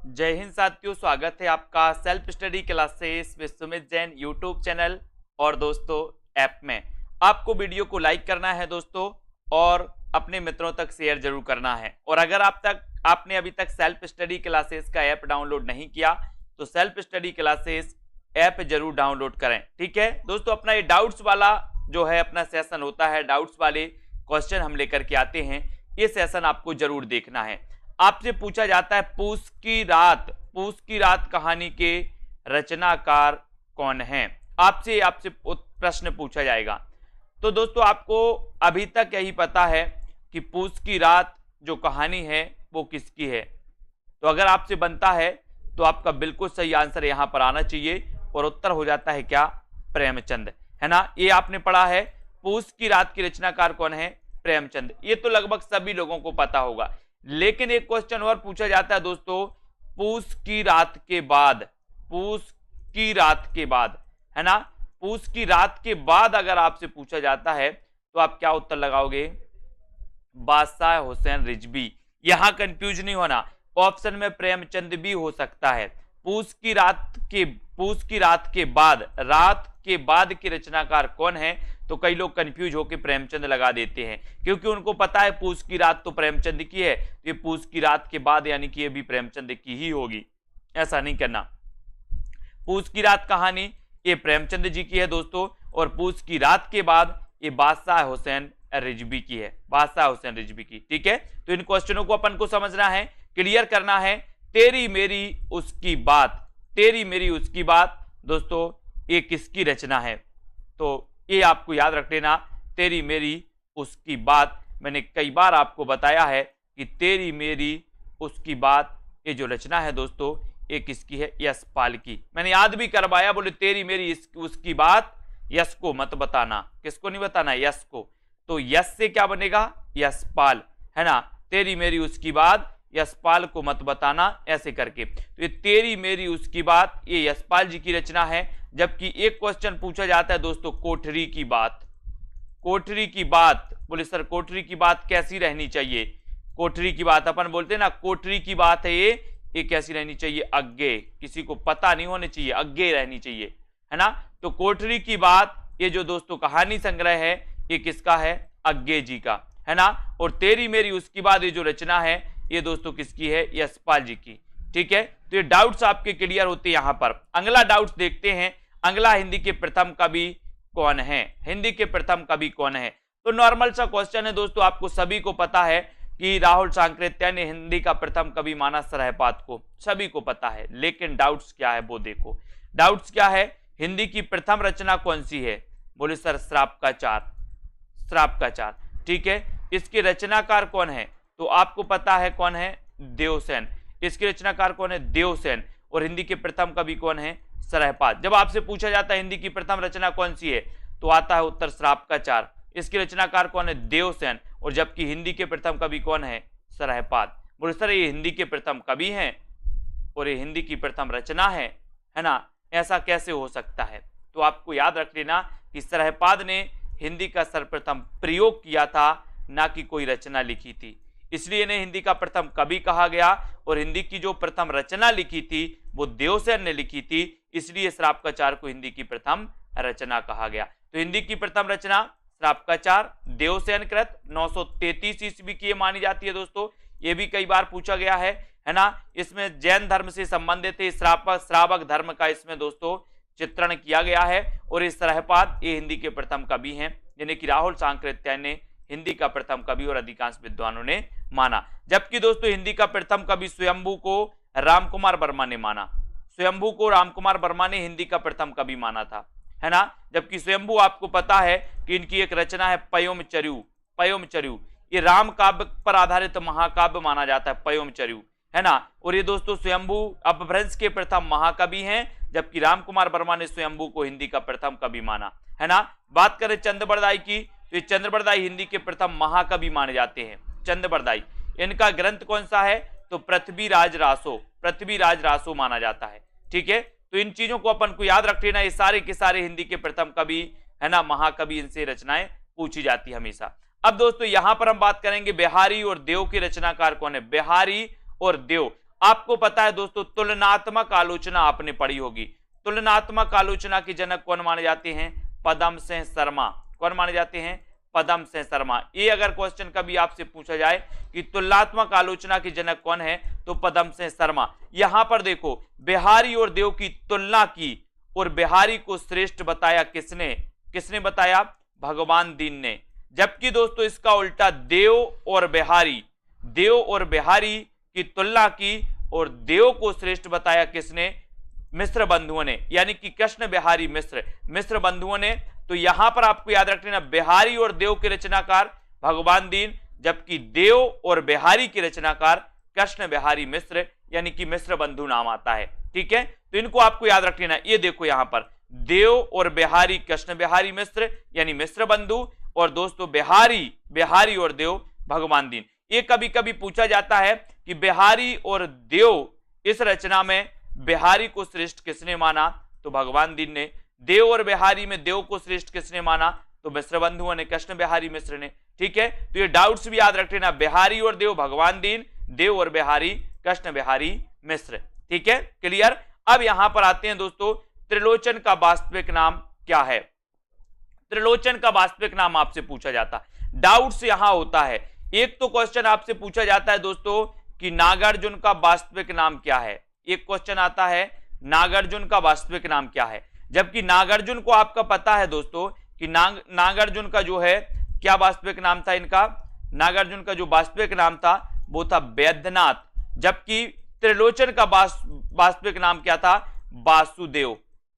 जय हिंद साथियों, स्वागत है आपका self study classes with Sumit Jain YouTube channel और दोस्तों ऐप में। आपको वीडियो को लाइक करना है दोस्तों और अपने मित्रों तक शेयर जरूर करना है। और अगर आपने अभी तक सेल्फ स्टडी क्लासेस का ऐप डाउनलोड नहीं किया तो सेल्फ स्टडी क्लासेस ऐप जरूर डाउनलोड करें। ठीक है दोस्तों, अपना ये डाउट्स वाला जो है अपना सेशन होता है, डाउट्स वाले क्वेश्चन हम लेकर के आते हैं। ये सेशन आपको जरूर देखना है। आपसे पूछा जाता है पूस की रात कहानी के रचनाकार कौन हैं। आपसे प्रश्न पूछा जाएगा। तो दोस्तों आपको अभी तक यही पता है कि पूस की रात जो कहानी है वो किसकी है। तो अगर आपसे बनता है तो आपका बिल्कुल सही आंसर यहां पर आना चाहिए और उत्तर हो जाता है क्या, प्रेमचंद, है ना। ये आपने पढ़ा है, पूस की रात की रचनाकार कौन है, प्रेमचंद। ये तो लगभग सभी लोगों को पता होगा। लेकिन एक क्वेश्चन और पूछा जाता है दोस्तों, पूस की रात के बाद, है ना, पूस की रात के बाद अगर आपसे पूछा जाता है तो आप क्या उत्तर लगाओगे, बादशाह हुसैन रिजवी। यहां कंफ्यूज नहीं होना, ऑप्शन में प्रेमचंद भी हो सकता है। पूस की रात के बाद की रचनाकार कौन है, तो कई लोग कंफ्यूज होकर प्रेमचंद लगा देते हैं क्योंकि उनको पता है पूस की रात तो प्रेमचंद की है, तो ये पूस की रात के बाद यानी कि ये भी प्रेमचंद की ही होगी। ऐसा नहीं करना। पूस की रात कहानी ये प्रेमचंद जी की है दोस्तों, और पूस की रात के बाद ये बादशाह हुसैन रिजवी की है, बादशाह हुसैन रिजवी की। ठीक है, तो इन क्वेश्चनों को अपन को समझना है, क्लियर करना है। तेरी मेरी उसकी बात दोस्तों ये किसकी रचना है, तो ये आपको याद रख लेना। तेरी मेरी उसकी बात, मैंने कई बार आपको बताया है कि तेरी मेरी उसकी बात ये जो रचना है दोस्तों ये किसकी है, यशपाल की। मैंने याद भी करवाया, बोले तेरी मेरी उसकी बात, यश को मत बताना। किसको नहीं बताना, यश को। तो यश से क्या बनेगा, यशपाल, है ना। तेरी मेरी उसकी बात, यशपाल को मत बताना, ऐसे करके। तो ये तेरी मेरी उसकी बात ये यशपाल जी की रचना है। जबकि एक क्वेश्चन पूछा जाता है दोस्तों, कोठरी की बात, बोले सर कोठरी की बात कैसी रहनी चाहिए। कोठरी की बात अपन बोलते हैं ना, कोठरी की बात है ये कैसी रहनी चाहिए, अज्ञे, किसी को पता नहीं होनी चाहिए, अज्ञे रहनी चाहिए, है ना। तो कोठरी की बात ये जो दोस्तों कहानी संग्रह है ये किसका है, अज्ञे जी का, है ना। और तेरी मेरी उसकी बात ये जो रचना है ये दोस्तों किसकी है, यशपाल जी की। ठीक है, तो ये डाउट्स आपके क्लियर होते हैं यहां पर। अगला डाउट्स देखते हैं, अगला हिंदी के प्रथम कवि कौन है, हिंदी के प्रथम कवि कौन है। तो नॉर्मल सा क्वेश्चन है दोस्तों, आपको सभी को पता है कि राहुल सांकृत्य ने हिंदी का प्रथम कवि माना सरहपाद को, सभी को पता है। लेकिन डाउट्स क्या है वो देखो, डाउट्स क्या है, हिंदी की प्रथम रचना कौन सी है, बोले सर श्राप का चार। ठीक है, इसके रचनाकार कौन है, तो आपको पता है कौन है, देवसेन। इसके रचनाकार कौन है, देवसेन। और हिंदी के प्रथम कवि कौन है, सरहपाद। जब आपसे पूछा जाता है हिंदी की प्रथम रचना कौन सी है, तो आता है उत्तर श्राप का चार। इसके रचनाकार कौन है, देवसेन। और जबकि हिंदी के प्रथम कवि कौन है, सरहपाद। बोले सर ये हिंदी के प्रथम कवि हैं और ये हिंदी की प्रथम रचना है ना, ऐसा कैसे हो सकता है। तो आपको याद रख लेना कि सरहपाद ने हिंदी का सर्वप्रथम प्रयोग किया था, ना कि कोई रचना लिखी थी, इसलिए इन्हें हिंदी का प्रथम कवि कहा गया। और हिंदी की जो प्रथम रचना लिखी थी वो देवसेन ने लिखी थी, इसलिए श्राप का चार को हिंदी की प्रथम रचना कहा गया। तो हिंदी की प्रथम रचना श्राप का चार, देवसेन कृत, 933 ईस्वी की मानी जाती है दोस्तों। ये भी कई बार पूछा गया है ना। इसमें जैन धर्म से संबंधित श्रावक धर्म का इसमें दोस्तों चित्रण किया गया है। और इस सरहपाद ये हिंदी के प्रथम कवि हैं, जिन्हें कि राहुल सांकृत्य ने हिंदी का प्रथम कवि और अधिकांश विद्वानों ने माना। जबकि दोस्तों हिंदी का प्रथम कवि स्वयंभू को रामकुमार वर्मा ने माना, स्वयंभू को रामकुमार वर्मा ने हिंदी का प्रथम कवि माना था, है ना। जबकि स्वयंभू आपको पता है कि इनकी एक रचना है पयोमचर्यु, ये राम काव्य पर आधारित महाकाव्य माना जाता है, पयोमचर्यु, है ना। और ये दोस्तों स्वयंभू अपभ्रंश के प्रथम महाकवि हैं, जबकि रामकुमार वर्मा ने स्वयंभू को हिंदी का प्रथम कवि माना, है ना। बात करें चंद्रबरदाई की, तो ये चंद्रबरदाई हिंदी के प्रथम महाकवि माने जाते हैं, चंद्रबरदाई। इनका ग्रंथ कौन सा है, तो पृथ्वीराज रासो माना जाता है। ठीक है, तो इन चीजों को अपन को याद रख लेना, ये सारे के सारे हिंदी के प्रथम कवि, है ना, महाकवि, इनसे रचनाएं पूछी जाती हमेशा। अब दोस्तों यहां पर हम बात करेंगे बिहारी और देव के रचनाकार कौन है, बिहारी और देव। आपको पता है दोस्तों, तुलनात्मक आलोचना आपने पढ़ी होगी। तुलनात्मक आलोचना के जनक कौन माने जाते हैं? पदम सिंह शर्मा। कौन माने जाते हैं? पदम सिंह शर्मा। ये अगर क्वेश्चन कभी आपसे पूछा जाए कि तुलनात्मक आलोचना के जनक कौन है, तो पदम सिंह शर्मा। यहां पर देखो, बिहारी और देव की तुलना की और बिहारी को श्रेष्ठ बताया किसने? किसने बताया? भगवान दीन ने। जबकि दोस्तों इसका उल्टा, देव और बिहारी की तुलना की और देव को श्रेष्ठ बताया किसने? मिश्र बंधुओं ने, यानी कि कृष्ण बिहारी मिश्र बंधुओं ने। तो यहां पर आपको याद रखना, बिहारी और देव के रचनाकार भगवान दीन, जबकि देव और बिहारी के रचनाकार कृष्ण बिहारी मिश्र, यानी कि मिश्र बंधु नाम आता है। ठीक है, तो इनको आपको याद रख लेना। ये देखो यहां पर देव और बिहारी कृष्ण बिहारी मिश्र यानी मिश्र बंधु, और दोस्तों बिहारी और देव भगवान दीन। ये कभी कभी पूछा जाता है कि बिहारी और देव, इस रचना में बिहारी को श्रेष्ठ किसने माना? तो भगवान दीन ने। देव और बिहारी में देव को श्रेष्ठ किसने माना? तो मिश्र बंधुओं ने, कृष्ण बिहारी मिश्र ने। ठीक है, तो ये डाउट्स भी याद रख लेना, बिहारी और देव भगवान दीन, देव और बिहारी कृष्ण बिहारी मिश्र। ठीक है, क्लियर। अब यहां पर आते हैं दोस्तों, त्रिलोचन का वास्तविक नाम क्या है? त्रिलोचन का वास्तविक नाम आपसे पूछा जाता, डाउट्स यहां होता है। एक तो क्वेश्चन आपसे पूछा जाता है दोस्तों कि नागार्जुन का वास्तविक नाम क्या है। एक क्वेश्चन आता है नागार्जुन का वास्तविक नाम क्या है, जबकि नागार्जुन को आपका पता है दोस्तों कि नागार्जुन का जो है क्या वास्तविक नाम था इनका? नागार्जुन का जो वास्तविक नाम था वो था वैद्यनाथ, जबकि त्रिलोचन का वास्तविक नाम क्या था? वासुदेव।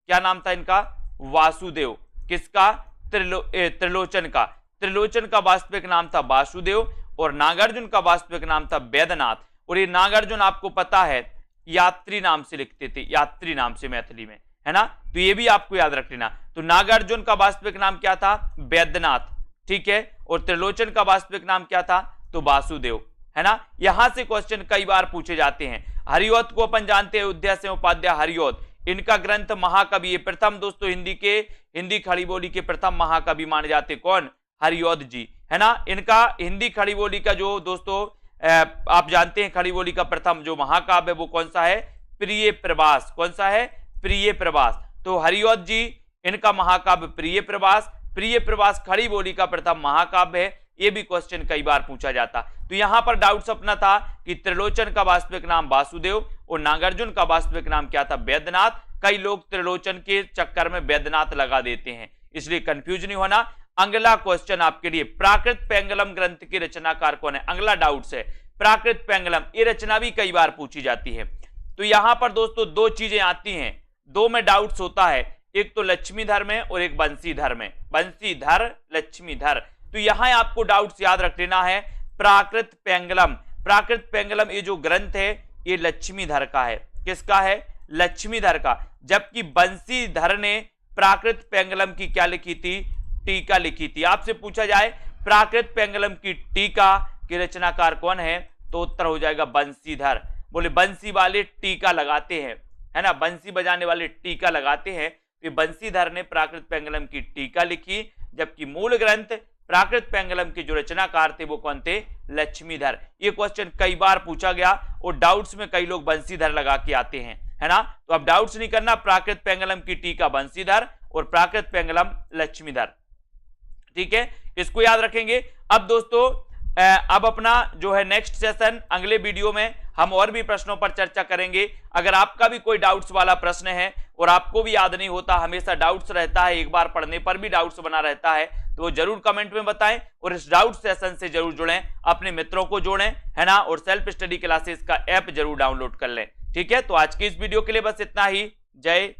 क्या नाम था इनका? वासुदेव। किसका? त्रिलोचन का। त्रिलोचन का वास्तविक नाम था वासुदेव और नागार्जुन का वास्तविक नाम था वैद्यनाथ। और ये नागार्जुन आपको पता है यात्री नाम से लिखते थे, यात्री नाम से मैथिली में, है ना। तो ये भी आपको याद रख लेना। तो नागार्जुन का वास्तविक नाम क्या था? वैद्यनाथ। ठीक है, और त्रिलोचन का वास्तविक नाम क्या था? तो वासुदेव, है ना। यहां से क्वेश्चन कई बार पूछे जाते हैं। हरिऔध को अपन जानते हैं, अयोध्या से उपाध्याय हरिऔध, इनका ग्रंथ महाकवि, ये प्रथम दोस्तों हिंदी खड़ी बोली के प्रथम महाकवि माने जाते कौन? हरिऔध जी, है ना। इनका हिंदी खड़ी बोली का जो दोस्तों आप जानते हैं, खड़ी बोली का प्रथम जो महाकाव्य है वो कौन सा है? प्रिय प्रवास। कौन सा है? प्रिय प्रवास। तो हरिऔध जी, इनका महाकाव्य प्रिय प्रवास खड़ी बोली का प्रथम महाकाव्य है। ये भी क्वेश्चन कई बार पूछा जाता। तो यहां पर डाउट्स अपना था कि त्रिलोचन का वास्तविक नाम वासुदेव और नागार्जुन का वास्तविक नाम क्या था? वैद्यनाथ। कई लोग त्रिलोचन के चक्कर में वैद्यनाथ लगा देते हैं, इसलिए कंफ्यूज नहीं होना। अगला क्वेश्चन आपके लिए, प्राकृत पेंगलम ग्रंथ की रचनाकार कौन है? अगला डाउट्स है प्राकृत पेंगलम, ये रचना भी कई बार पूछी जाती है। तो यहां पर दोस्तों दो चीजें आती हैं, दो में डाउट्स होता है, एक तो लक्ष्मीधर में और एक बंसीधर में। बंसीधर, लक्ष्मीधर। तो यहां आपको डाउट्स याद रख लेना है। प्राकृत पेंगलम ये जो ग्रंथ है ये लक्ष्मीधर का है। किसका है? लक्ष्मीधर का। जबकि बंसीधर ने प्राकृत पेंगलम की क्या लिखी थी? टीका लिखी थी। आपसे पूछा जाए प्राकृत पेंगलम की टीका के रचनाकार कौन है, तो उत्तर हो जाएगा बंसीधर। बोले बंसी वाले टीका लगाते हैं, है ना, बंसी बजाने वाले टीका लगाते हैं। तो बंसीधर ने प्राकृत पेंगलम की टीका लिखी, जबकि मूल ग्रंथ प्राकृत पेंगलम के जो रचनाकार थे वो कौन थे? लक्ष्मीधर। ये क्वेश्चन कई बार पूछा गया और डाउट्स में कई लोग बंसीधर लगा के आते हैं, है ना। तो अब डाउट्स नहीं करना, प्राकृत पेंगलम की टीका बंसीधर और प्राकृत पेंगलम लक्ष्मीधर। ठीक है, इसको याद रखेंगे। अब दोस्तों अब अपना जो है नेक्स्ट सेशन, अगले वीडियो में हम और भी प्रश्नों पर चर्चा करेंगे। अगर आपका भी कोई डाउट्स वाला प्रश्न है और आपको भी याद नहीं होता, हमेशा डाउट्स रहता है, एक बार पढ़ने पर भी डाउट्स बना रहता है, तो वो जरूर कमेंट में बताएं और इस डाउट सेशन से जरूर जुड़ें, अपने मित्रों को जोड़ें, है ना, और सेल्फ स्टडी क्लासेस का ऐप जरूर डाउनलोड कर लें। ठीक है, तो आज की इस वीडियो के लिए बस इतना ही। जय